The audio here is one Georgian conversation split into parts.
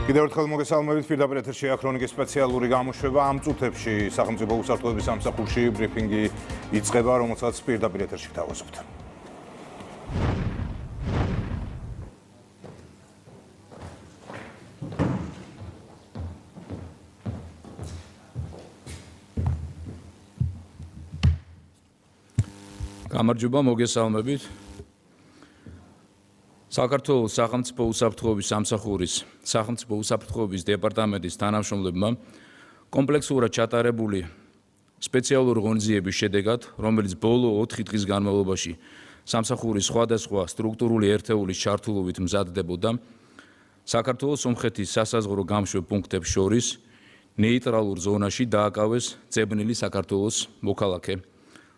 კიდევ ერთხელ მოგესალმებით, პირდაპირ ეთერში ქრონიკის სპეციალური გამოშვება. ამ წუთებში სახელმწიფო უსაფრთხოების სამსახურში ბრიფინგი იწყება, რომელსაც პირდაპირ ეთერში გთავაზობთ. გამარჯობა, მოგესალმებით. საქართველოს სახელმწიფო უსაფრთხოების სამსახურის სახელმწიფო უსაფრთხოების დეპარტამენტის თანამშრომლებმა კომპლექსურად ჩატარებული სპეციალური ღონისძიების შედეგად, რომელიც ბოლო 4 დღის განმავლობაში სამსახურის სხვადასხვა სტრუქტურული ერთეულის ჩართულობით მზადდებოდა, საქართველოს სომხეთის სასაზღვრო გამშვებ პუნქტებს შორის ნეიტრალურ ზონაში დააკავეს ძებნილი საქართველოს მოქალაქე,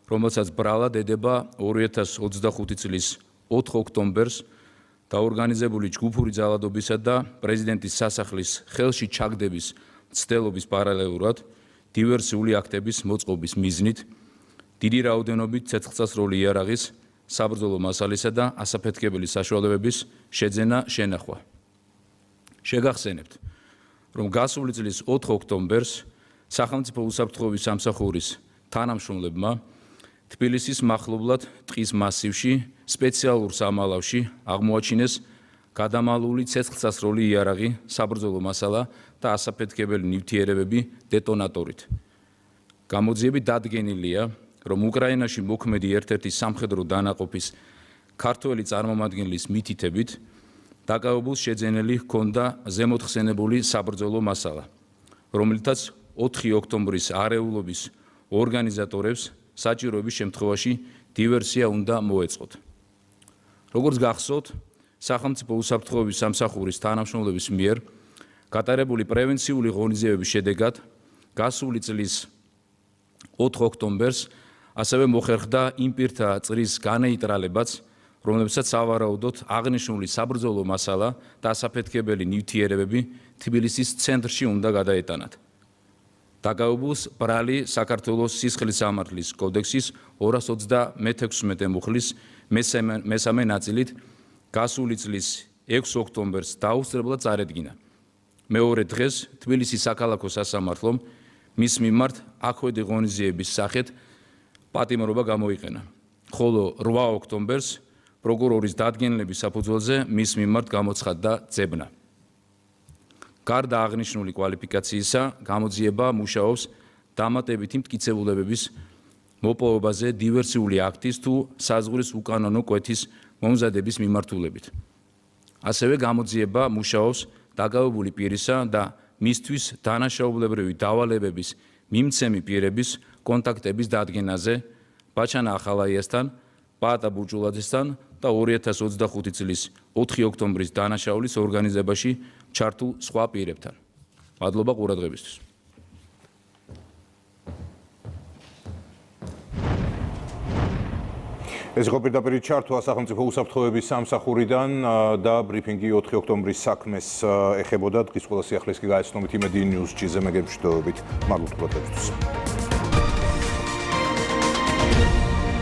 რომელსაც ბრალად ედება 2025 წლის 4 ოქტომბერს დაორგანიზებული ჯგუფური ძალადობისა და პრეზიდენტის სასახლის ხელში ჩაგდების მცდელობის პარალელურად დივერსიული აქტების მოწყობის მიზნით დიდი რაოდენობით ცეცხლსასროლი იარაღის, საბრძოლო მასალისა და ასაფეთქებელი საშუალებების შეძენა შენახვა. შეგახსენებთ, რომ გასული წლის 4 ოქტომბერს სახელმწიფო უსაფრთხოების სამსახურის თანამშრომლებმა თბილისის მახლობლად ტყის მასივში სპეციალურ სამალავში აღმოაჩინეს გადამალული ცეცხლსასროლი იარაღი, საბრძოლო მასალა და ასაფეთქებელი ნივთიერებები დეტონატორით. გამოძიებით დადგენილია, რომ უკრაინაში მოქმედი ერთ-ერთი სამხედრო დანაყოფის ქართველი წარმომადგენლის მითითებით დაკავებულს შეძენილი ჰქონდა ზემოთხსენებული საბრძოლო მასალა, რომლითაც 4 ოქტომბრის არეულობის ორგანიზატორებს საჭიროების შემთხვევაში დივერსია უნდა მოეწყოთ. როგორც გახსოვთ, სახელმწიფო უსაფრთხოების სამსახურის თანამშრომლების მიერ გატარებული პრევენციული ღონისძიებების შედეგად გასული წლის 4 ოქტომბერს ასევე მოხერხდა იმ პირთა წრის განეიტრალებაც, რომლებსაც სავარაუდოდ აღნიშნული საბრძოლო მასალა და ასაფეთქებელი ნივთიერებები თბილისის ცენტრში უნდა გადაეტანათ. დაკავებულს ბრალი საქართველოს სისხლის სამართლის კოდექსის 226 მუხლის მესამე ნაწილით გასული წლის 6 ოქტომბერს დაუსწრებლად წარედგინა. მეორე დღეს თბილისის საქალაქო სასამართლომ მის მიმართ აქვედი ღონისძიების სახით პატიმრობა გამოიყენა, ხოლო 8 ოქტომბერს პროკურორის დადგენილების საფუძველზე მის მიმართ გამოცხადდა ძებნა. გარდა აღნიშნული კვალიფიკაციისა, გამოძიება მუშაობს დამატებითი მტკიცებულებების მოპოვებაზე დივერსიული აქტის თუ საზღვრის უკანონო კვეთის მომზადების მიმართულებით. ასევე გამოძიება მუშაობს დაკავებული პირისა და მისთვის დანაშაულებრივი დავალებების მიმცემი პირების კონტაქტების დადგენაზე ბაჩანა ახალაიასთან, პაატა ბურჭულაძესთან და 2025 წლის 4 ოქტომბრის დანაშაულის ორგანიზებაში ჩართულ სხვა პირებთან. მადლობა ყურადღებისთვის. ეს იყო პირდაპირ ჩართვა სახელმწიფო უსაფრთხოების სამსახურიდან და ბრიფინგი 4 ოქტომბრის საქმეს ეხებოდა. დღის ყველა სიახლეს კი გაეცნობით იმედი ნიუს-ჭიზე მეგებრშდობით. მადლობთ ყურადღებისთვის.